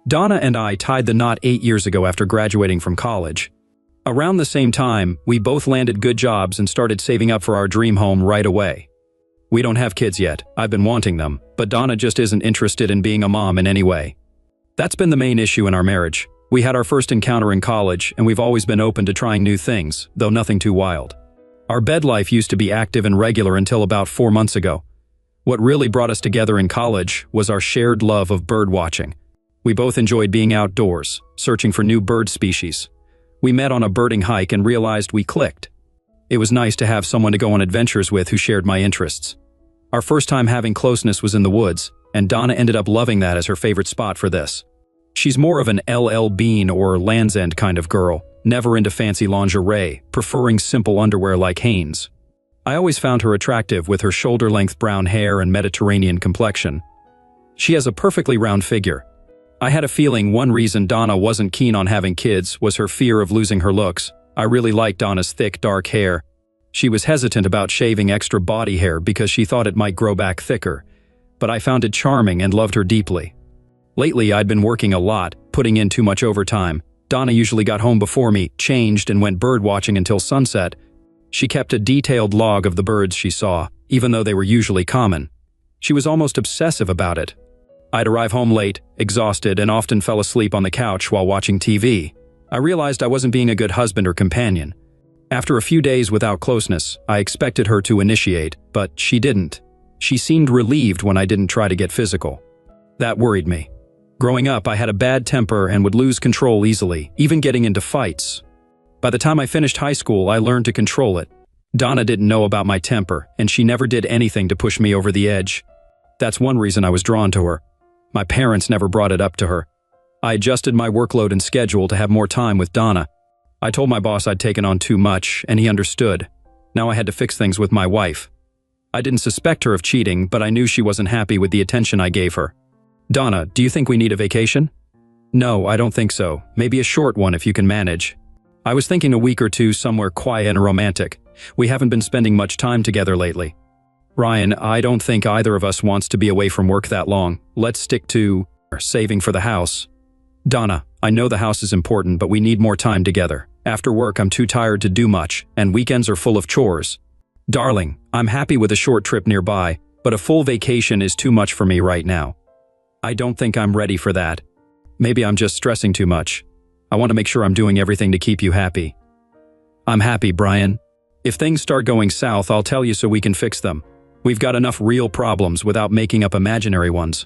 Donna and I tied the knot 8 years ago after graduating from college. Around the same time, we both landed good jobs and started saving up for our dream home right away. We don't have kids yet. I've been wanting them, but Donna just isn't interested in being a mom in any way. That's been the main issue in our marriage. We had our first encounter in college, and we've always been open to trying new things, though nothing too wild. Our bed life used to be active and regular until about 4 months ago. What really brought us together in college was our shared love of bird watching. We both enjoyed being outdoors, searching for new bird species. We met on a birding hike and realized we clicked. It was nice to have someone to go on adventures with who shared my interests. Our first time having closeness was in the woods, and Donna ended up loving that as her favorite spot for this. She's more of an LL Bean or Land's End kind of girl, never into fancy lingerie, preferring simple underwear like Hanes. I always found her attractive with her shoulder-length brown hair and Mediterranean complexion. She has a perfectly round figure. I had a feeling one reason Donna wasn't keen on having kids was her fear of losing her looks. I really liked Donna's thick, dark hair. She was hesitant about shaving extra body hair because she thought it might grow back thicker, but I found it charming and loved her deeply. Lately, I'd been working a lot, putting in too much overtime. Donna usually got home before me, changed, and went bird watching until sunset. She kept a detailed log of the birds she saw, even though they were usually common. She was almost obsessive about it. I'd arrive home late, exhausted, and often fell asleep on the couch while watching TV. I realized I wasn't being a good husband or companion. After a few days without closeness, I expected her to initiate, but she didn't. She seemed relieved when I didn't try to get physical. That worried me. Growing up, I had a bad temper and would lose control easily, even getting into fights. By the time I finished high school, I learned to control it. Donna didn't know about my temper, and she never did anything to push me over the edge. That's one reason I was drawn to her. My parents never brought it up to her. I adjusted my workload and schedule to have more time with Donna. I told my boss I'd taken on too much, and he understood. Now I had to fix things with my wife. I didn't suspect her of cheating, but I knew she wasn't happy with the attention I gave her. Donna, do you think we need a vacation? No, I don't think so. Maybe a short one if you can manage. I was thinking a week or two somewhere quiet and romantic. We haven't been spending much time together lately. Ryan, I don't think either of us wants to be away from work that long. Let's stick to saving for the house. Donna, I know the house is important, but we need more time together. After work, I'm too tired to do much, and weekends are full of chores. Darling, I'm happy with a short trip nearby, but a full vacation is too much for me right now. I don't think I'm ready for that. Maybe I'm just stressing too much. I want to make sure I'm doing everything to keep you happy. I'm happy, Brian. If things start going south, I'll tell you so we can fix them. We've got enough real problems without making up imaginary ones.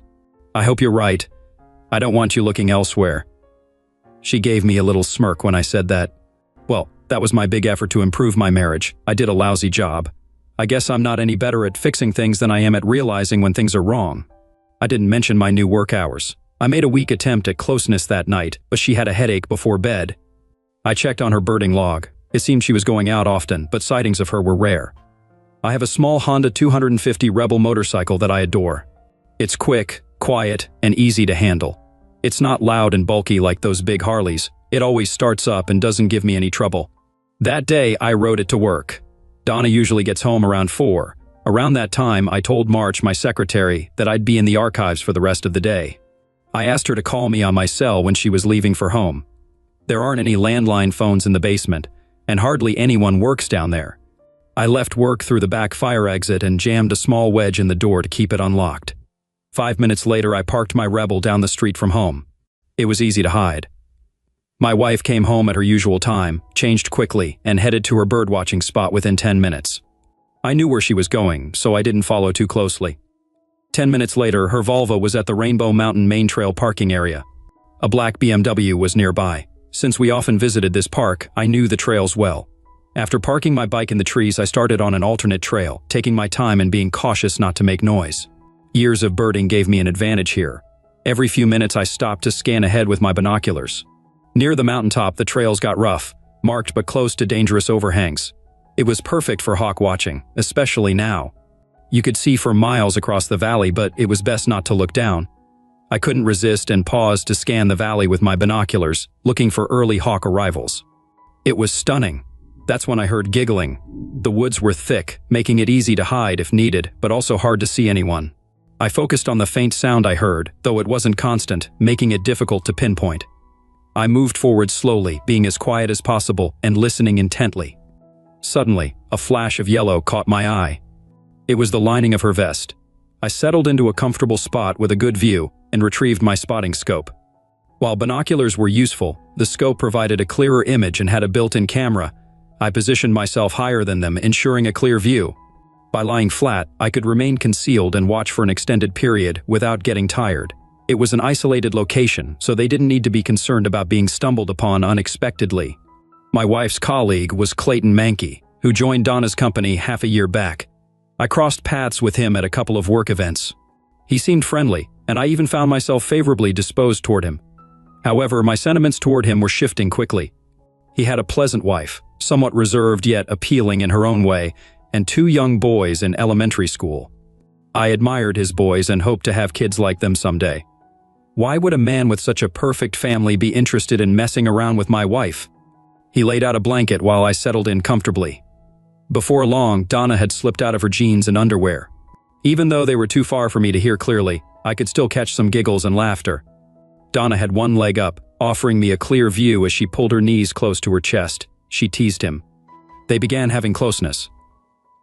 I hope you're right. I don't want you looking elsewhere. She gave me a little smirk when I said that. Well, that was my big effort to improve my marriage. I did a lousy job. I guess I'm not any better at fixing things than I am at realizing when things are wrong. I didn't mention my new work hours. I made a weak attempt at closeness that night, but she had a headache before bed. I checked on her birding log. It seemed she was going out often, but sightings of her were rare. I have a small Honda 250 Rebel motorcycle that I adore. It's quick, quiet, and easy to handle. It's not loud and bulky like those big Harleys. It always starts up and doesn't give me any trouble. That day, I rode it to work. Donna usually gets home around 4. Around that time, I told March, my secretary, that I'd be in the archives for the rest of the day. I asked her to call me on my cell when she was leaving for home. There aren't any landline phones in the basement, and hardly anyone works down there. I left work through the back fire exit and jammed a small wedge in the door to keep it unlocked. 5 minutes later, I parked my Rebel down the street from home. It was easy to hide. My wife came home at her usual time, changed quickly, and headed to her birdwatching spot within 10 minutes. I knew where she was going, so I didn't follow too closely. 10 minutes later, her Volvo was at the Rainbow Mountain Main Trail parking area. A black BMW was nearby. Since we often visited this park, I knew the trails well. After parking my bike in the trees, I started on an alternate trail, taking my time and being cautious not to make noise. Years of birding gave me an advantage here. Every few minutes I stopped to scan ahead with my binoculars. Near the mountaintop, the trails got rough, marked but close to dangerous overhangs. It was perfect for hawk watching, especially now. You could see for miles across the valley, but it was best not to look down. I couldn't resist and paused to scan the valley with my binoculars, looking for early hawk arrivals. It was stunning. That's when I heard giggling. The woods were thick, making it easy to hide if needed, but also hard to see anyone. I focused on the faint sound I heard, though it wasn't constant, making it difficult to pinpoint. I moved forward slowly, being as quiet as possible and listening intently. Suddenly, a flash of yellow caught my eye. It was the lining of her vest. I settled into a comfortable spot with a good view and retrieved my spotting scope. While binoculars were useful, the scope provided a clearer image and had a built-in camera. I positioned myself higher than them, ensuring a clear view. By lying flat, I could remain concealed and watch for an extended period without getting tired. It was an isolated location, so they didn't need to be concerned about being stumbled upon unexpectedly. My wife's colleague was Clayton Mankey, who joined Donna's company half a year back. I crossed paths with him at a couple of work events. He seemed friendly, and I even found myself favorably disposed toward him. However, my sentiments toward him were shifting quickly. He had a pleasant wife, somewhat reserved yet appealing in her own way, and 2 young boys in elementary school. I admired his boys and hoped to have kids like them someday. Why would a man with such a perfect family be interested in messing around with my wife? He laid out a blanket while I settled in comfortably. Before long, Donna had slipped out of her jeans and underwear. Even though they were too far for me to hear clearly, I could still catch some giggles and laughter. Donna had one leg up, offering me a clear view as she pulled her knees close to her chest. She teased him. They began having closeness.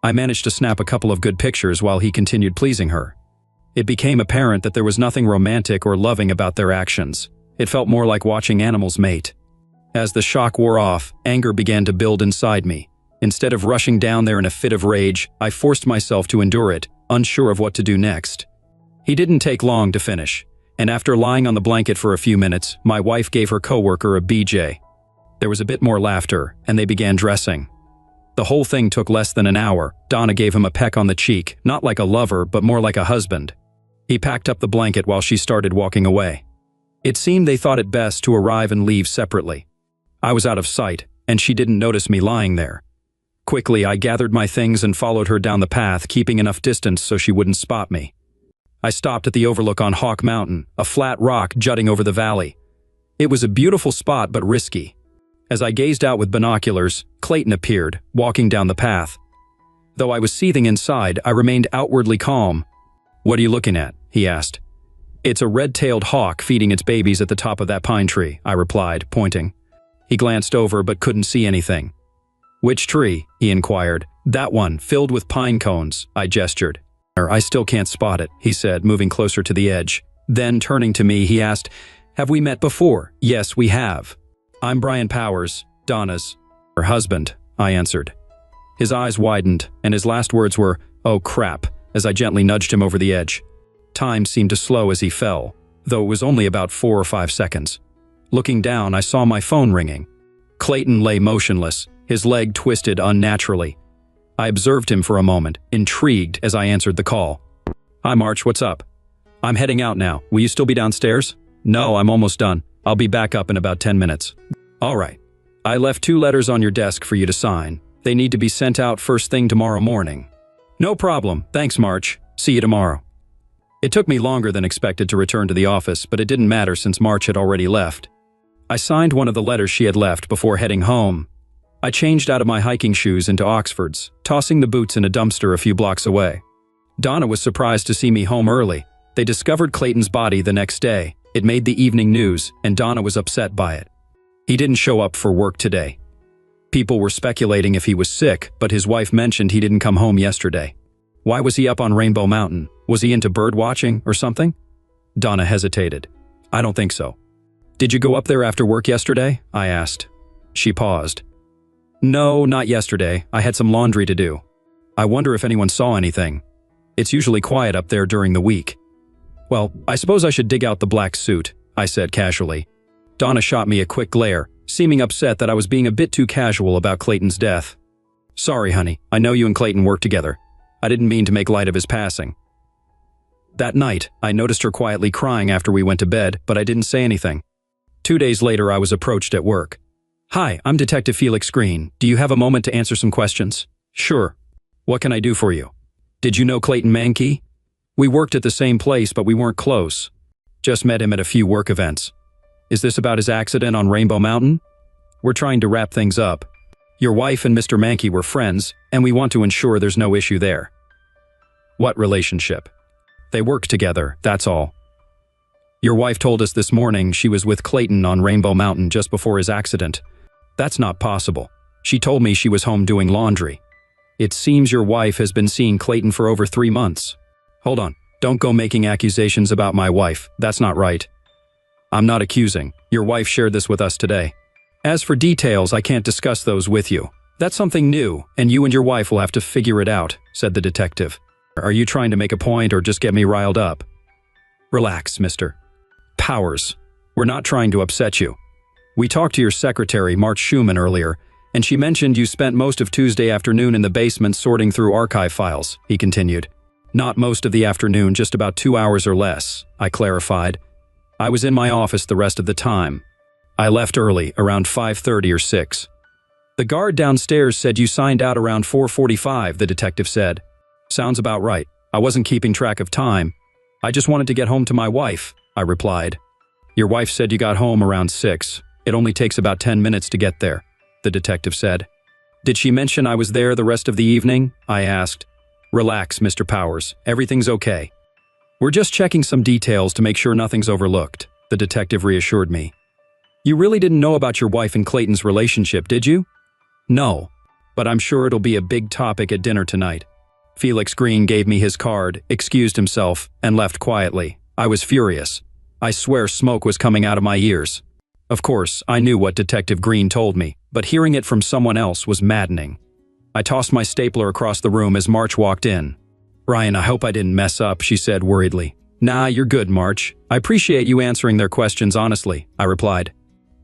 I managed to snap a couple of good pictures while he continued pleasing her. It became apparent that there was nothing romantic or loving about their actions. It felt more like watching animals mate. As the shock wore off, anger began to build inside me. Instead of rushing down there in a fit of rage, I forced myself to endure it, unsure of what to do next. He didn't take long to finish, and after lying on the blanket for a few minutes, my wife gave her coworker a BJ. There was a bit more laughter, and they began dressing. The whole thing took less than an hour. Donna gave him a peck on the cheek, not like a lover, but more like a husband. He packed up the blanket while she started walking away. It seemed they thought it best to arrive and leave separately. I was out of sight, and she didn't notice me lying there. Quickly, I gathered my things and followed her down the path, keeping enough distance so she wouldn't spot me. I stopped at the overlook on Hawk Mountain, a flat rock jutting over the valley. It was a beautiful spot, but risky. As I gazed out with binoculars, Clayton appeared, walking down the path. Though I was seething inside, I remained outwardly calm. "What are you looking at?" he asked. "It's a red-tailed hawk feeding its babies at the top of that pine tree," I replied, pointing. He glanced over but couldn't see anything. "Which tree?" he inquired. "That one, filled with pine cones," I gestured. "I still can't spot it," he said, moving closer to the edge. Then, turning to me, he asked, "Have we met before?" "Yes, we have. I'm Brian Powers, Donna's her husband," I answered. His eyes widened, and his last words were, "Oh crap," as I gently nudged him over the edge. Time seemed to slow as he fell, though it was only about 4 or 5 seconds. Looking down, I saw my phone ringing. Clayton lay motionless, his leg twisted unnaturally. I observed him for a moment, intrigued as I answered the call. "Hi March, what's up?" "I'm heading out now. Will you still be downstairs?" "No, I'm almost done. I'll be back up in about 10 minutes. "All right. I left 2 letters on your desk for you to sign. They need to be sent out first thing tomorrow morning." "No problem. Thanks, March. See you tomorrow." It took me longer than expected to return to the office, but it didn't matter since March had already left. I signed one of the letters she had left before heading home. I changed out of my hiking shoes into Oxfords, tossing the boots in a dumpster a few blocks away. Donna was surprised to see me home early. They discovered Clayton's body the next day. It made the evening news, and Donna was upset by it. He didn't show up for work today. People were speculating if he was sick, but his wife mentioned he didn't come home yesterday. Why was he up on Rainbow Mountain? Was he into bird watching or something? Donna hesitated. "I don't think so." "Did you go up there after work yesterday?" I asked. She paused. "No, not yesterday. I had some laundry to do. I wonder if anyone saw anything. It's usually quiet up there during the week." "Well, I suppose I should dig out the black suit," I said casually. Donna shot me a quick glare, seeming upset that I was being a bit too casual about Clayton's death. "Sorry, honey. I know you and Clayton work together. I didn't mean to make light of his passing." That night, I noticed her quietly crying after we went to bed, but I didn't say anything. 2 days later, I was approached at work. "Hi, I'm Detective Felix Green. Do you have a moment to answer some questions?" "Sure. What can I do for you?" "Did you know Clayton Mankey?" "We worked at the same place, but we weren't close. Just met him at a few work events." "Is this about his accident on Rainbow Mountain?" "We're trying to wrap things up. Your wife and Mr. Mankey were friends, and we want to ensure there's no issue there." "What relationship?" They work together, that's all. Your wife told us this morning she was with Clayton on Rainbow Mountain just before his accident. That's not possible. She told me she was home doing laundry. It seems your wife has been seeing Clayton for over 3 months. Hold on, don't go making accusations about my wife. That's not right. I'm not accusing. Your wife shared this with us today. As for details, I can't discuss those with you. That's something new, and you and your wife will have to figure it out, said the detective. Are you trying to make a point or just get me riled up? Relax, Mr. Powers. We're not trying to upset you. We talked to your secretary, March Schumann, earlier, and she mentioned you spent most of Tuesday afternoon in the basement sorting through archive files, he continued. Not most of the afternoon, just about 2 hours or less, I clarified. I was in my office the rest of the time. I left early, around 5:30 or 6. The guard downstairs said you signed out around 4:45, the detective said. Sounds about right. I wasn't keeping track of time. I just wanted to get home to my wife, I replied. Your wife said you got home around 6. It only takes about 10 minutes to get there, the detective said. Did she mention I was there the rest of the evening? I asked. Relax, Mr. Powers. Everything's okay. We're just checking some details to make sure nothing's overlooked, the detective reassured me. You really didn't know about your wife and Clayton's relationship, did you? No, but I'm sure it'll be a big topic at dinner tonight. Felix Green gave me his card, excused himself, and left quietly. I was furious. I swear smoke was coming out of my ears. Of course, I knew what Detective Green told me, but hearing it from someone else was maddening. I tossed my stapler across the room as March walked in. Brian, I hope I didn't mess up, she said worriedly. Nah, you're good, March. I appreciate you answering their questions honestly, I replied.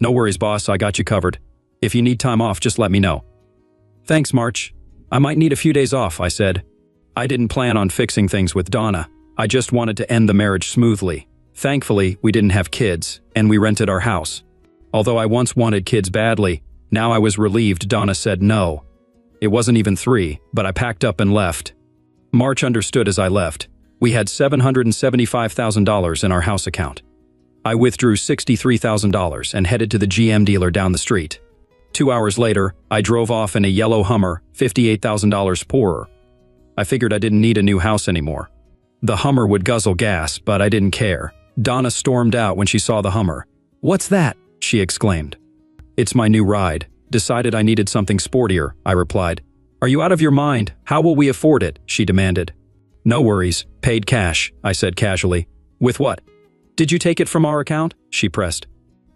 No worries, boss, I got you covered. If you need time off, just let me know. Thanks, March. I might need a few days off, I said. I didn't plan on fixing things with Donna. I just wanted to end the marriage smoothly. Thankfully, we didn't have kids, and we rented our house. Although I once wanted kids badly, now I was relieved Donna said no. It wasn't even 3, but I packed up and left. March understood as I left. We had $775,000 in our house account. I withdrew $63,000 and headed to the GM dealer down the street. 2 hours later, I drove off in a yellow Hummer, $58,000 poorer. I figured I didn't need a new house anymore. The Hummer would guzzle gas, but I didn't care. Donna stormed out when she saw the Hummer. What's that? She exclaimed. It's my new ride. Decided I needed something sportier, I replied. Are you out of your mind? How will we afford it? She demanded. No worries. Paid cash, I said casually. With what? Did you take it from our account? She pressed.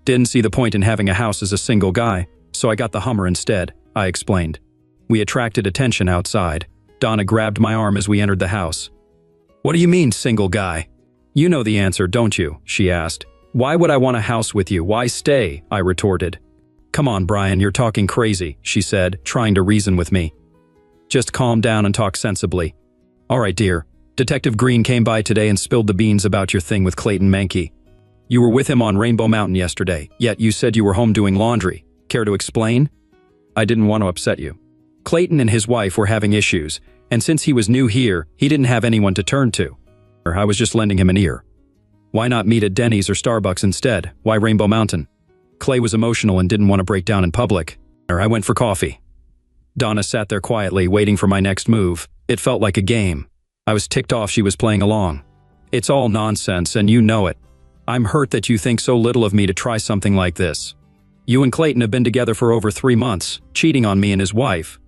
Didn't see the point in having a house as a single guy, so I got the Hummer instead, I explained. We attracted attention outside. Donna grabbed my arm as we entered the house. What do you mean, single guy? You know the answer, don't you? She asked. Why would I want a house with you? Why stay? I retorted. Come on, Brian, you're talking crazy, she said, trying to reason with me. Just calm down and talk sensibly. All right, dear. Detective Green came by today and spilled the beans about your thing with Clayton Mankey. You were with him on Rainbow Mountain yesterday, yet you said you were home doing laundry. Care to explain? I didn't want to upset you. Clayton and his wife were having issues, and since he was new here, he didn't have anyone to turn to. I was just lending him an ear. Why not meet at Denny's or Starbucks instead? Why Rainbow Mountain? Clay was emotional and didn't want to break down in public. I went for coffee. Donna sat there quietly, waiting for my next move. It felt like a game. I was ticked off she was playing along. It's all nonsense, and you know it. I'm hurt that you think so little of me to try something like this. You and Clayton have been together for over 3 months, cheating on me and his wife.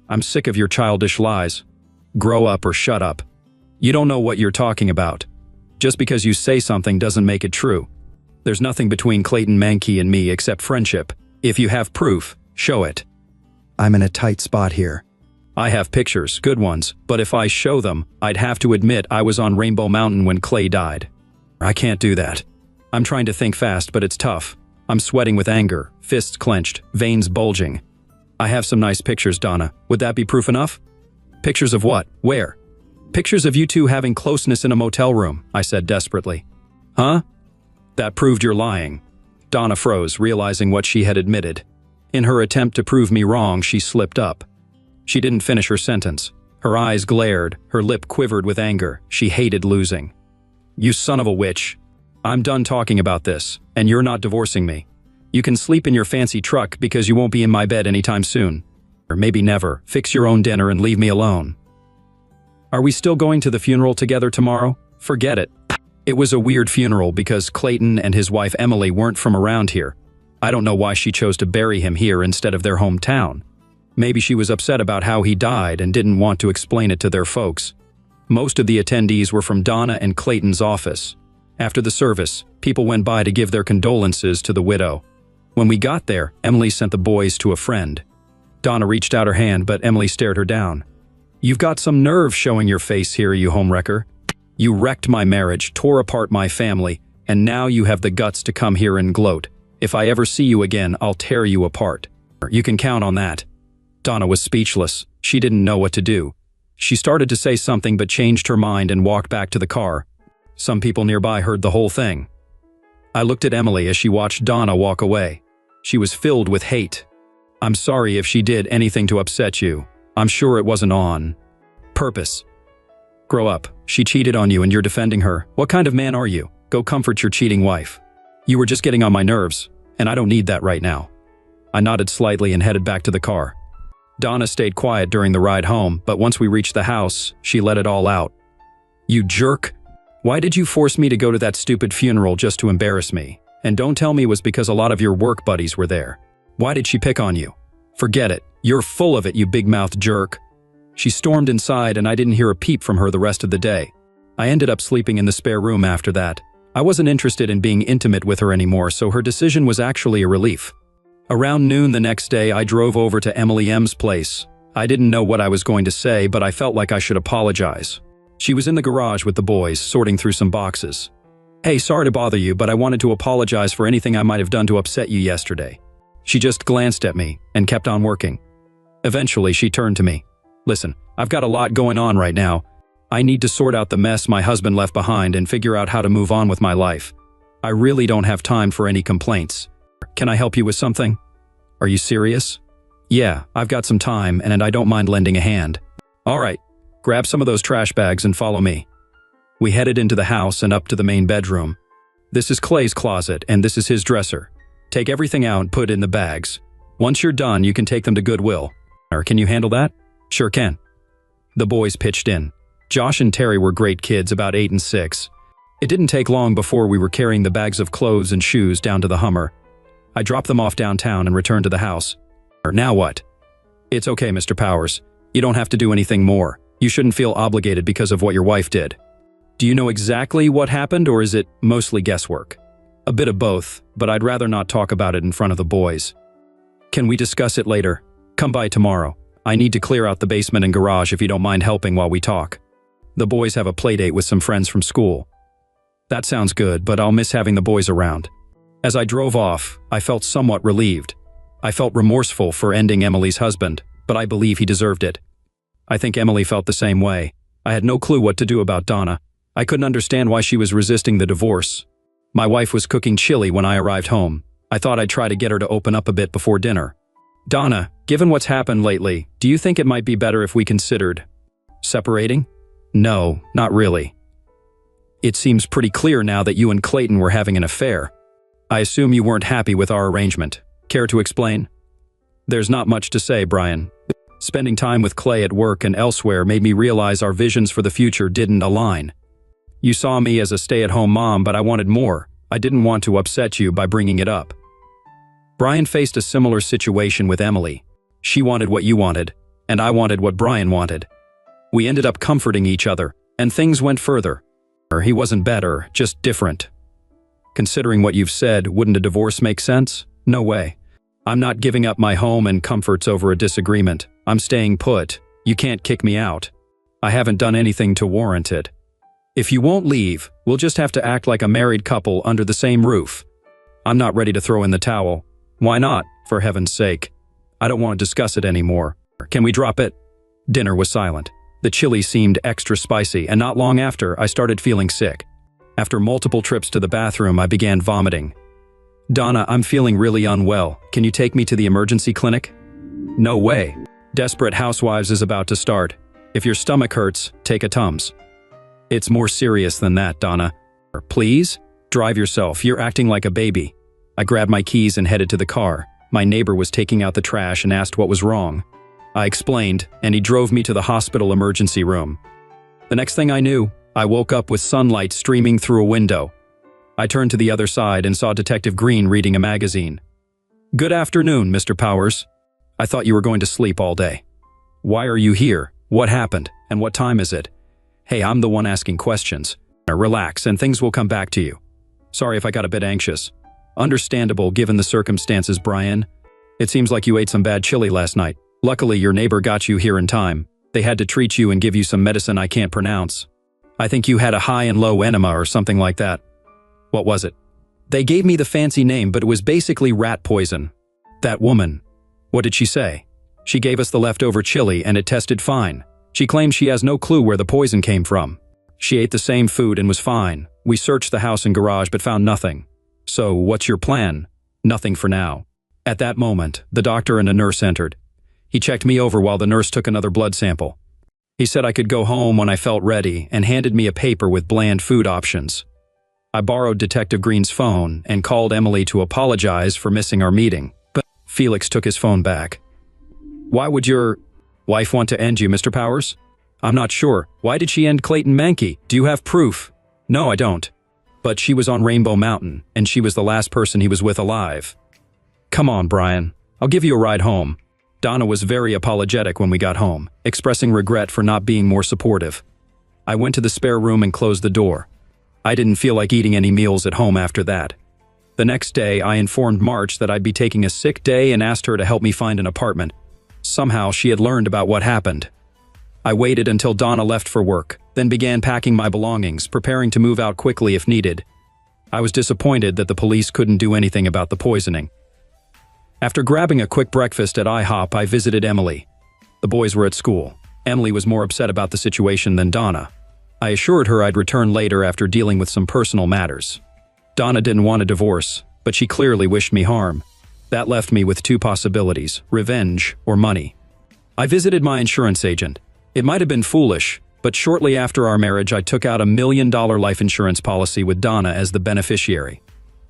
I'm sick of your childish lies. Grow up or shut up. You don't know what you're talking about. Just because you say something doesn't make it true. There's nothing between Clayton Mankey and me except friendship. If you have proof, show it. I'm in a tight spot here. I have pictures, good ones, but if I show them, I'd have to admit I was on Rainbow Mountain when Clay died. I can't do that. I'm trying to think fast, but it's tough. I'm sweating with anger, fists clenched, veins bulging. I have some nice pictures, Donna. Would that be proof enough? Pictures of what? Where? Pictures of you two having closeness in a motel room, I said desperately. Huh? That proved you're lying. Donna froze, realizing what she had admitted. In her attempt to prove me wrong, she slipped up. She didn't finish her sentence. Her eyes glared, her lip quivered with anger. She hated losing. You son of a witch. I'm done talking about this, and you're not divorcing me. You can sleep in your fancy truck because you won't be in my bed anytime soon. Or maybe never. Fix your own dinner and leave me alone. Are we still going to the funeral together tomorrow? Forget it. It was a weird funeral because Clayton and his wife Emily weren't from around here. I don't know why she chose to bury him here instead of their hometown. Maybe she was upset about how he died and didn't want to explain it to their folks. Most of the attendees were from Donna and Clayton's office. After the service, people went by to give their condolences to the widow. When we got there, Emily sent the boys to a friend. Donna reached out her hand, but Emily stared her down. "You've got some nerve showing your face here, you homewrecker. You wrecked my marriage, tore apart my family, and now you have the guts to come here and gloat. If I ever see you again, I'll tear you apart. You can count on that." Donna was speechless. She didn't know what to do. She started to say something but changed her mind and walked back to the car. Some people nearby heard the whole thing. I looked at Emily as she watched Donna walk away. She was filled with hate. "I'm sorry if she did anything to upset you. I'm sure it wasn't on purpose. Grow up. She cheated on you and you're defending her. What kind of man are you? Go comfort your cheating wife. You were just getting on my nerves, and I don't need that right now." I nodded slightly and headed back to the car. Donna stayed quiet during the ride home, but once we reached the house, she let it all out. "You jerk. Why did you force me to go to that stupid funeral just to embarrass me? And don't tell me it was because a lot of your work buddies were there. Why did she pick on you? Forget it. You're full of it, you big-mouthed jerk." She stormed inside and I didn't hear a peep from her the rest of the day. I ended up sleeping in the spare room after that. I wasn't interested in being intimate with her anymore, so her decision was actually a relief. Around noon the next day, I drove over to Emily M's place. I didn't know what I was going to say, but I felt like I should apologize. She was in the garage with the boys, sorting through some boxes. "Hey, sorry to bother you, but I wanted to apologize for anything I might have done to upset you yesterday." She just glanced at me and kept on working. Eventually, she turned to me. "Listen, I've got a lot going on right now. I need to sort out the mess my husband left behind and figure out how to move on with my life. I really don't have time for any complaints. Can I help you with something?" "Are you serious?" "Yeah, I've got some time and I don't mind lending a hand." "All right, grab some of those trash bags and follow me." We headed into the house and up to the main bedroom. "This is Clay's closet and this is his dresser. Take everything out and put it in the bags. Once you're done, you can take them to Goodwill. Can you handle that?" "Sure can." The boys pitched in. Josh and Terry were great kids, about 8 and 6. It didn't take long before we were carrying the bags of clothes and shoes down to the Hummer. I dropped them off downtown and returned to the house. "Now what?" "It's okay, Mr. Powers. You don't have to do anything more. You shouldn't feel obligated because of what your wife did." "Do you know exactly what happened, or is it mostly guesswork?" "A bit of both, but I'd rather not talk about it in front of the boys." "Can we discuss it later? Come by tomorrow. I need to clear out the basement and garage if you don't mind helping while we talk. The boys have a playdate with some friends from school." "That sounds good, but I'll miss having the boys around." As I drove off, I felt somewhat relieved. I felt remorseful for ending Emily's husband, but I believe he deserved it. I think Emily felt the same way. I had no clue what to do about Donna. I couldn't understand why she was resisting the divorce. My wife was cooking chili when I arrived home. I thought I'd try to get her to open up a bit before dinner. "Donna, given what's happened lately, do you think it might be better if we considered separating?" "No, not really. It seems pretty clear now that you and Clayton were having an affair. I assume you weren't happy with our arrangement. Care to explain?" "There's not much to say, Brian. Spending time with Clay at work and elsewhere made me realize our visions for the future didn't align. You saw me as a stay-at-home mom, but I wanted more. I didn't want to upset you by bringing it up." Brian faced a similar situation with Emily. She wanted what you wanted, and I wanted what Brian wanted. We ended up comforting each other, and things went further. He wasn't better, just different. Considering what you've said, wouldn't a divorce make sense? No way. I'm not giving up my home and comforts over a disagreement. I'm staying put. You can't kick me out. I haven't done anything to warrant it. If you won't leave, we'll just have to act like a married couple under the same roof. I'm not ready to throw in the towel. Why not, for heaven's sake? I don't want to discuss it anymore. Can we drop it? Dinner was silent. The chili seemed extra spicy, and not long after, I started feeling sick. After multiple trips to the bathroom, I began vomiting. "Donna, I'm feeling really unwell. Can you take me to the emergency clinic?" "No way. Desperate Housewives is about to start. If your stomach hurts, take a Tums." "It's more serious than that, Donna. Please? Drive yourself. You're acting like a baby." I grabbed my keys and headed to the car. My neighbor was taking out the trash and asked what was wrong. I explained, and he drove me to the hospital emergency room. The next thing I knew, I woke up with sunlight streaming through a window. I turned to the other side and saw Detective Green reading a magazine. "Good afternoon, Mr. Powers. I thought you were going to sleep all day. Why are you here? What happened? And what time is it?" "Hey, I'm the one asking questions. Relax and things will come back to you. Sorry if I got a bit anxious." "Understandable given the circumstances, Brian. It seems like you ate some bad chili last night. Luckily, your neighbor got you here in time. They had to treat you and give you some medicine I can't pronounce. I think you had a high and low enema or something like that." "What was it?" "They gave me the fancy name, but it was basically rat poison." "That woman. What did she say?" "She gave us the leftover chili and it tested fine. She claims she has no clue where the poison came from. She ate the same food and was fine. We searched the house and garage but found nothing. So, what's your plan?" "Nothing for now." At that moment, the doctor and a nurse entered. He checked me over while the nurse took another blood sample. He said I could go home when I felt ready and handed me a paper with bland food options. I borrowed Detective Green's phone and called Emily to apologize for missing our meeting, but Felix took his phone back. "Why would your wife want to end you, Mr. Powers?" "I'm not sure. Why did she end Clayton Mankey? Do you have proof?" "No, I don't. But she was on Rainbow Mountain, and she was the last person he was with alive." "Come on, Brian. I'll give you a ride home." Donna was very apologetic when we got home, expressing regret for not being more supportive. I went to the spare room and closed the door. I didn't feel like eating any meals at home after that. The next day, I informed March that I'd be taking a sick day and asked her to help me find an apartment. Somehow, she had learned about what happened. I waited until Donna left for work, then began packing my belongings, preparing to move out quickly if needed. I was disappointed that the police couldn't do anything about the poisoning. After grabbing a quick breakfast at IHOP, I visited Emily. The boys were at school. Emily was more upset about the situation than Donna. I assured her I'd return later after dealing with some personal matters. Donna didn't want a divorce, but she clearly wished me harm. That left me with two possibilities: revenge or money. I visited my insurance agent. It might have been foolish, but shortly after our marriage I took out a $1 million life insurance policy with Donna as the beneficiary.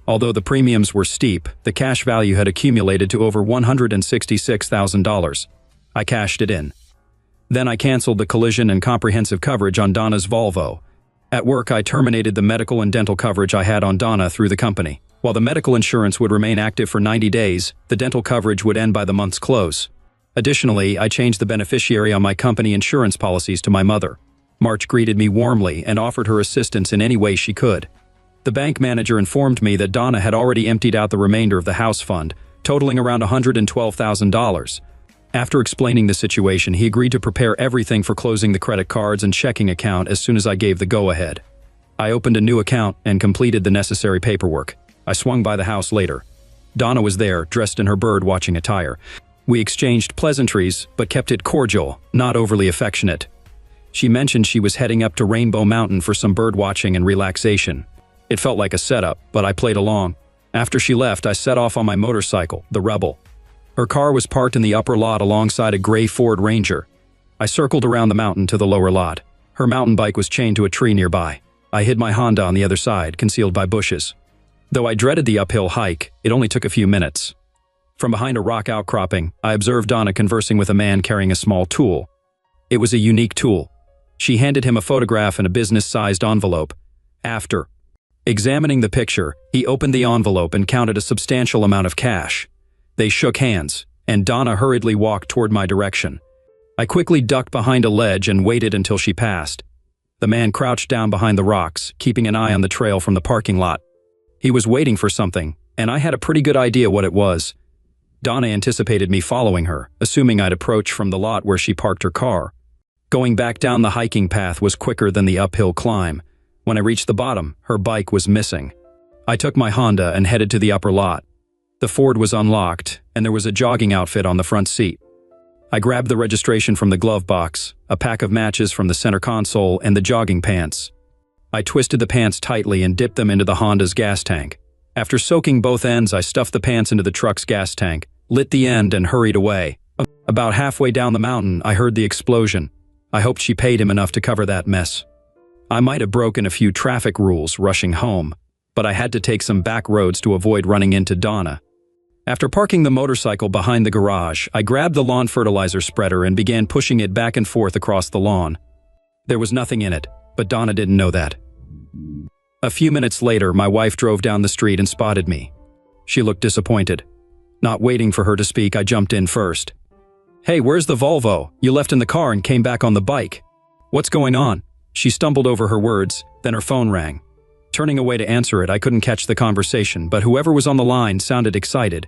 Although the premiums were steep, the cash value had accumulated to over $166,000. I cashed it in. Then I canceled the collision and comprehensive coverage on Donna's Volvo. At work, I terminated the medical and dental coverage I had on Donna through the company. While the medical insurance would remain active for 90 days, the dental coverage would end by the month's close. Additionally, I changed the beneficiary on my company insurance policies to my mother. March greeted me warmly and offered her assistance in any way she could. The bank manager informed me that Donna had already emptied out the remainder of the house fund, totaling around $112,000. After explaining the situation, he agreed to prepare everything for closing the credit cards and checking account as soon as I gave the go-ahead. I opened a new account and completed the necessary paperwork. I swung by the house later. Donna was there, dressed in her bird-watching attire. We exchanged pleasantries, but kept it cordial, not overly affectionate. She mentioned she was heading up to Rainbow Mountain for some bird-watching and relaxation. It felt like a setup, but I played along. After she left, I set off on my motorcycle, the Rebel. Her car was parked in the upper lot alongside a gray Ford Ranger. I circled around the mountain to the lower lot. Her mountain bike was chained to a tree nearby. I hid my Honda on the other side, concealed by bushes. Though I dreaded the uphill hike, it only took a few minutes. From behind a rock outcropping, I observed Donna conversing with a man carrying a small tool. It was a unique tool. She handed him a photograph and a business-sized envelope. After examining the picture, he opened the envelope and counted a substantial amount of cash. They shook hands, and Donna hurriedly walked toward my direction. I quickly ducked behind a ledge and waited until she passed. The man crouched down behind the rocks, keeping an eye on the trail from the parking lot. He was waiting for something, and I had a pretty good idea what it was. Donna anticipated me following her, assuming I'd approach from the lot where she parked her car. Going back down the hiking path was quicker than the uphill climb. When I reached the bottom, her bike was missing. I took my Honda and headed to the upper lot. The Ford was unlocked, and there was a jogging outfit on the front seat. I grabbed the registration from the glove box, a pack of matches from the center console, and the jogging pants. I twisted the pants tightly and dipped them into the Honda's gas tank. After soaking both ends, I stuffed the pants into the truck's gas tank, lit the end, and hurried away. About halfway down the mountain, I heard the explosion. I hoped she paid him enough to cover that mess. I might have broken a few traffic rules rushing home, but I had to take some back roads to avoid running into Donna. After parking the motorcycle behind the garage, I grabbed the lawn fertilizer spreader and began pushing it back and forth across the lawn. There was nothing in it, But Donna didn't know that. A few minutes later, my wife drove down the street and spotted me. She looked disappointed. Not waiting for her to speak, I jumped in first. "Hey, where's the Volvo? You left in the car and came back on the bike. What's going on?" She stumbled over her words, then her phone rang. Turning away to answer it, I couldn't catch the conversation, but whoever was on the line sounded excited.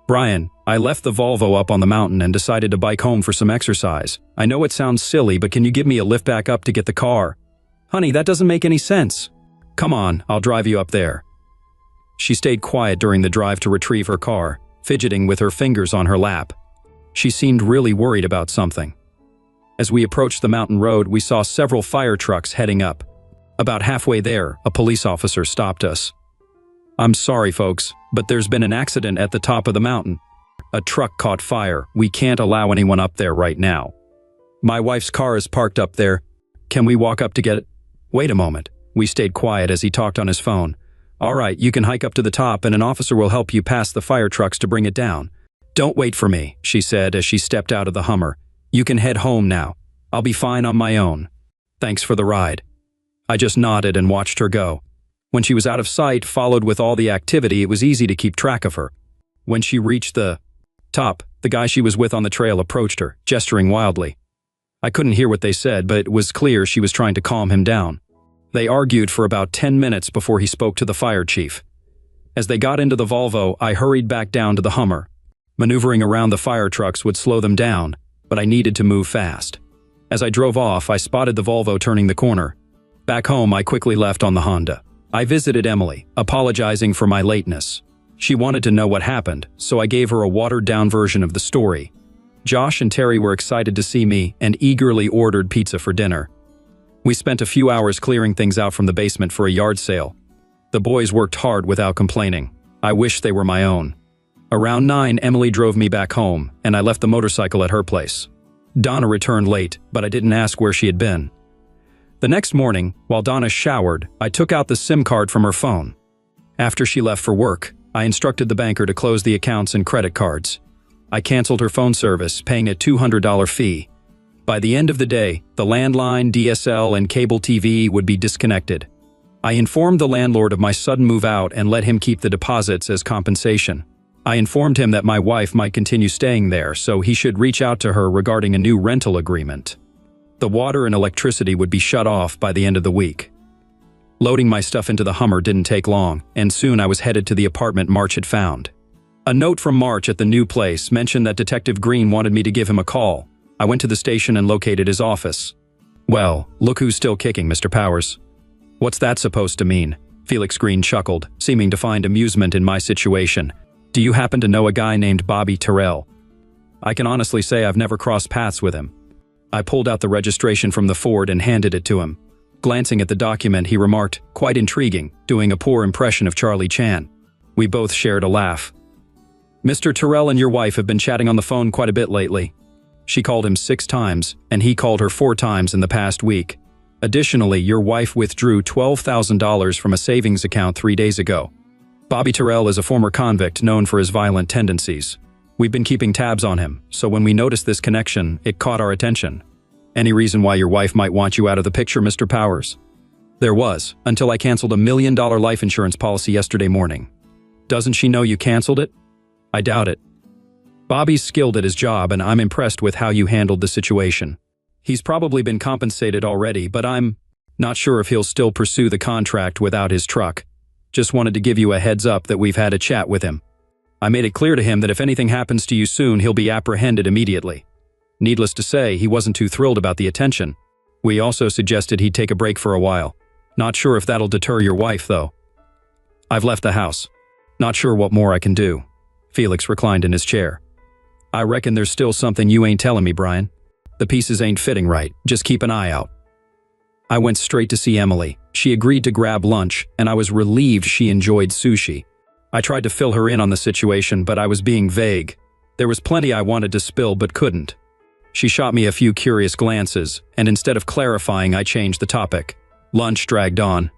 "Brian, I left the Volvo up on the mountain and decided to bike home for some exercise. I know it sounds silly, but can you give me a lift back up to get the car?" "Honey, that doesn't make any sense." "Come on, I'll drive you up there." She stayed quiet during the drive to retrieve her car, fidgeting with her fingers on her lap. She seemed really worried about something. As we approached the mountain road, we saw several fire trucks heading up. About halfway there, a police officer stopped us. "I'm sorry, folks, but there's been an accident at the top of the mountain. A truck caught fire. We can't allow anyone up there right now. My wife's car is parked up there. Can we walk up to get it?" "Wait a moment." We stayed quiet as he talked on his phone. "All right, you can hike up to the top and an officer will help you past the fire trucks to bring it down." "Don't wait for me," she said as she stepped out of the Hummer. "You can head home now. I'll be fine on my own. Thanks for the ride." I just nodded and watched her go. When she was out of sight, followed with all the activity, it was easy to keep track of her. When she reached the top, the guy she was with on the trail approached her, gesturing wildly. I couldn't hear what they said, but it was clear she was trying to calm him down. They argued for about 10 minutes before he spoke to the fire chief. As they got into the Volvo, I hurried back down to the Hummer. Maneuvering around the fire trucks would slow them down, but I needed to move fast. As I drove off, I spotted the Volvo turning the corner. Back home, I quickly left on the Honda. I visited Emily, apologizing for my lateness. She wanted to know what happened, so I gave her a watered-down version of the story. Josh and Terry were excited to see me and eagerly ordered pizza for dinner. We spent a few hours clearing things out from the basement for a yard sale. The boys worked hard without complaining. I wish they were my own. Around 9, Emily drove me back home, and I left the motorcycle at her place. Donna returned late, but I didn't ask where she had been. The next morning, while Donna showered, I took out the SIM card from her phone. After she left for work, I instructed the banker to close the accounts and credit cards. I canceled her phone service, paying a $200 fee. By the end of the day, the landline, DSL, and cable TV would be disconnected. I informed the landlord of my sudden move out and let him keep the deposits as compensation. I informed him that my wife might continue staying there, so he should reach out to her regarding a new rental agreement. The water and electricity would be shut off by the end of the week. Loading my stuff into the Hummer didn't take long, and soon I was headed to the apartment March had found. A note from March at the new place mentioned that Detective Green wanted me to give him a call. I went to the station and located his office. "Well, look who's still kicking, Mr. Powers." "What's that supposed to mean?" Felix Green chuckled, seeming to find amusement in my situation. "Do you happen to know a guy named Bobby Terrell?" I can honestly say I've never crossed paths with him. I pulled out the registration from the Ford and handed it to him. Glancing at the document, he remarked, "Quite intriguing, doing a poor impression of Charlie Chan." We both shared a laugh. "Mr. Terrell and your wife have been chatting on the phone quite a bit lately. She called him 6 times, and he called her 4 times in the past week. Additionally, your wife withdrew $12,000 from a savings account 3 days ago. Bobby Terrell is a former convict known for his violent tendencies. We've been keeping tabs on him, so when we noticed this connection, it caught our attention. Any reason why your wife might want you out of the picture, Mr. Powers?" "There was, until I canceled a $1 million life insurance policy yesterday morning." "Doesn't she know you canceled it?" "I doubt it. Bobby's skilled at his job, and I'm impressed with how you handled the situation. He's probably been compensated already, but I'm not sure if he'll still pursue the contract without his truck. Just wanted to give you a heads up that we've had a chat with him. I made it clear to him that if anything happens to you soon, he'll be apprehended immediately. Needless to say, he wasn't too thrilled about the attention. We also suggested he'd take a break for a while. Not sure if that'll deter your wife, though. I've left the house. Not sure what more I can do." Felix reclined in his chair. "I reckon there's still something you ain't telling me, Brian. The pieces ain't fitting right. Just keep an eye out." I went straight to see Emily. She agreed to grab lunch, and I was relieved she enjoyed sushi. I tried to fill her in on the situation, but I was being vague. There was plenty I wanted to spill but couldn't. She shot me a few curious glances, and instead of clarifying, I changed the topic. Lunch dragged on.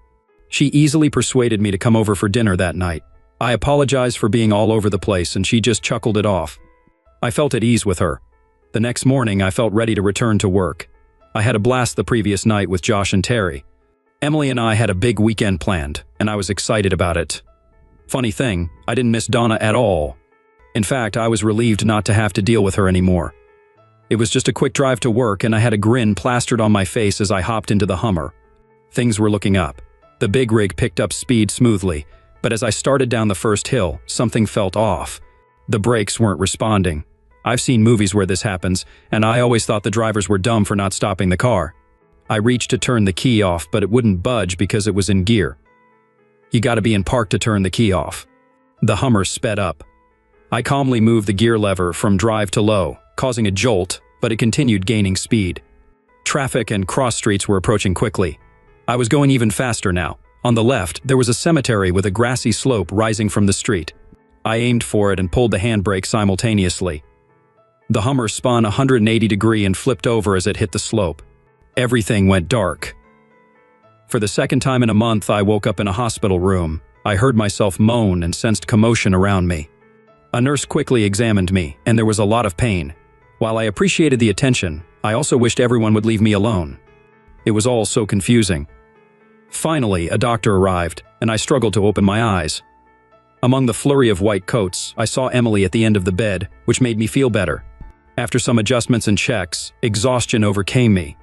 She easily persuaded me to come over for dinner that night. I apologized for being all over the place, and she just chuckled it off. I felt at ease with her. The next morning, I felt ready to return to work. I had a blast the previous night with Josh and Terry. Emily and I had a big weekend planned, and I was excited about it. Funny thing, I didn't miss Donna at all. In fact, I was relieved not to have to deal with her anymore. It was just a quick drive to work, and I had a grin plastered on my face as I hopped into the Hummer. Things were looking up. The big rig picked up speed smoothly, but as I started down the first hill, something felt off. The brakes weren't responding. I've seen movies where this happens, and I always thought the drivers were dumb for not stopping the car. I reached to turn the key off, but it wouldn't budge because it was in gear. You gotta be in park to turn the key off. The Hummer sped up. I calmly moved the gear lever from drive to low, causing a jolt, but it continued gaining speed. Traffic and cross streets were approaching quickly. I was going even faster now. On the left, there was a cemetery with a grassy slope rising from the street. I aimed for it and pulled the handbrake simultaneously. The Hummer spun 180 degrees and flipped over as it hit the slope. Everything went dark. For the second time in a month, I woke up in a hospital room. I heard myself moan and sensed commotion around me. A nurse quickly examined me, and there was a lot of pain. While I appreciated the attention, I also wished everyone would leave me alone. It was all so confusing. Finally, a doctor arrived, and I struggled to open my eyes. Among the flurry of white coats, I saw Emily at the end of the bed, which made me feel better. After some adjustments and checks, exhaustion overcame me.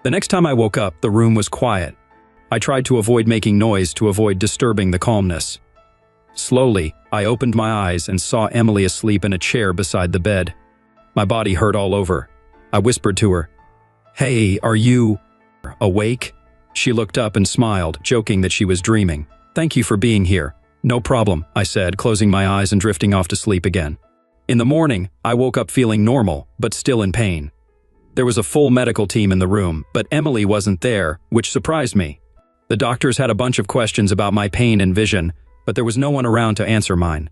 The next time I woke up, the room was quiet. I tried to avoid making noise to avoid disturbing the calmness. Slowly, I opened my eyes and saw Emily asleep in a chair beside the bed. My body hurt all over. I whispered to her, "Hey, are you awake?" She looked up and smiled, joking that she was dreaming. "Thank you for being here." "No problem," I said, closing my eyes and drifting off to sleep again. In the morning, I woke up feeling normal, but still in pain. There was a full medical team in the room, but Emily wasn't there, which surprised me. The doctors had a bunch of questions about my pain and vision, but there was no one around to answer mine.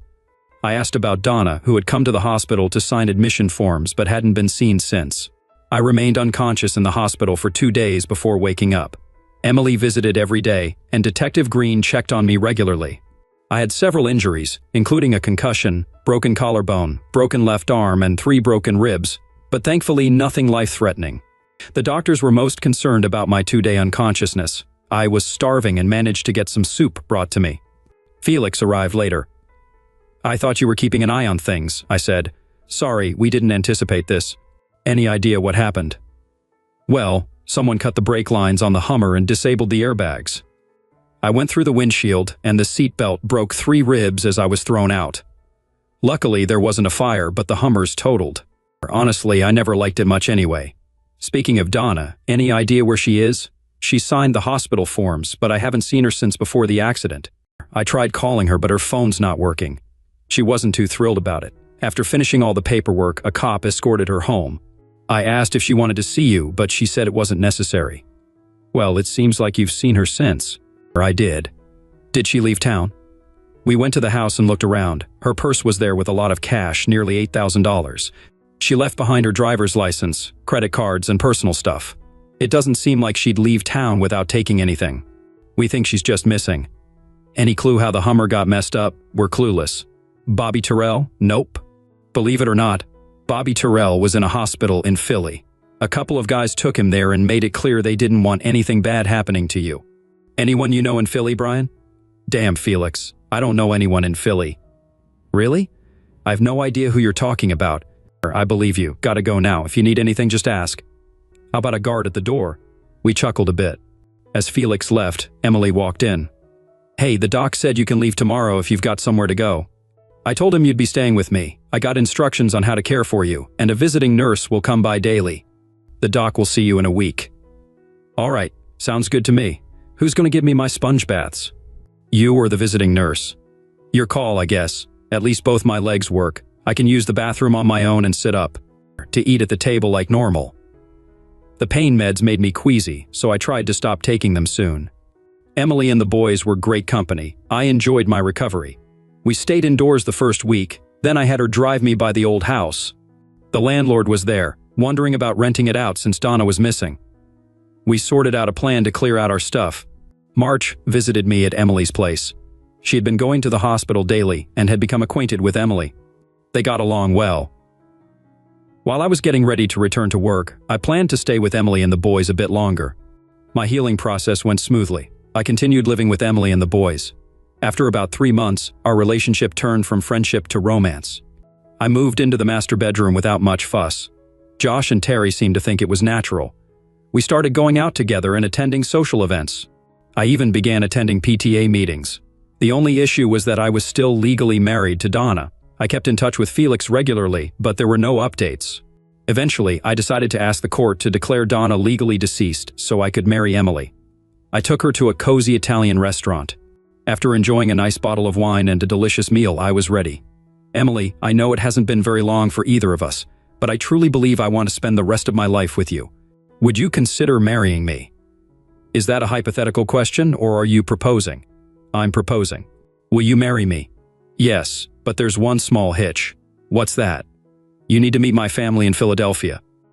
I asked about Donna, who had come to the hospital to sign admission forms but hadn't been seen since. I remained unconscious in the hospital for 2 days before waking up. Emily visited every day, and Detective Green checked on me regularly. I had several injuries, including a concussion, broken collarbone, broken left arm, and 3 broken ribs, but thankfully nothing life-threatening. The doctors were most concerned about my 2-day unconsciousness. I was starving and managed to get some soup brought to me. Felix arrived later. "I thought you were keeping an eye on things," I said. "Sorry, we didn't anticipate this." "Any idea what happened?" "Well, someone cut the brake lines on the Hummer and disabled the airbags. I went through the windshield, and the seatbelt broke 3 ribs as I was thrown out. Luckily, there wasn't a fire, but the Hummer's totaled. Honestly, I never liked it much anyway. Speaking of Donna, any idea where she is? She signed the hospital forms, but I haven't seen her since before the accident. I tried calling her, but her phone's not working. She wasn't too thrilled about it. After finishing all the paperwork, a cop escorted her home. I asked if she wanted to see you, but she said it wasn't necessary." "Well, it seems like you've seen her since." "I did." "Did she leave town?" "We went to the house and looked around. Her purse was there with a lot of cash, nearly $8,000. She left behind her driver's license, credit cards, and personal stuff. It doesn't seem like she'd leave town without taking anything. We think she's just missing." "Any clue how the Hummer got messed up?" "We're clueless." "Bobby Terrell?" "Nope." Believe it or not, Bobby Terrell was in a hospital in Philly. A couple of guys took him there and made it clear they didn't want anything bad happening to you. "Anyone you know in Philly, Brian?" "Damn, Felix. I don't know anyone in Philly." "Really? I've no idea who you're talking about." "I believe you. Gotta go now. If you need anything, just ask." "How about a guard at the door?" We chuckled a bit. As Felix left, Emily walked in. "Hey, the doc said you can leave tomorrow if you've got somewhere to go." "I told him you'd be staying with me. I got instructions on how to care for you, and a visiting nurse will come by daily. The doc will see you in a week." "All right, sounds good to me. Who's going to give me my sponge baths?" "You or the visiting nurse?" "Your call, I guess. At least both my legs work. I can use the bathroom on my own and sit up. To eat at the table like normal." The pain meds made me queasy, so I tried to stop taking them soon. Emily and the boys were great company. I enjoyed my recovery. We stayed indoors the first week, then I had her drive me by the old house. The landlord was there, wondering about renting it out since Donna was missing. We sorted out a plan to clear out our stuff. March visited me at Emily's place. She had been going to the hospital daily and had become acquainted with Emily. They got along well. While I was getting ready to return to work, I planned to stay with Emily and the boys a bit longer. My healing process went smoothly. I continued living with Emily and the boys. After about 3 months, our relationship turned from friendship to romance. I moved into the master bedroom without much fuss. Josh and Terry seemed to think it was natural. We started going out together and attending social events. I even began attending PTA meetings. The only issue was that I was still legally married to Donna. I kept in touch with Felix regularly, but there were no updates. Eventually, I decided to ask the court to declare Donna legally deceased so I could marry Emily. I took her to a cozy Italian restaurant. After enjoying a nice bottle of wine and a delicious meal, I was ready. Emily, I know it hasn't been very long for either of us, but I truly believe I want to spend the rest of my life with you. Would you consider marrying me? Is that a hypothetical question, or are you proposing? I'm proposing. Will you marry me? Yes, but there's one small hitch. What's that? You need to meet my family in Philadelphia.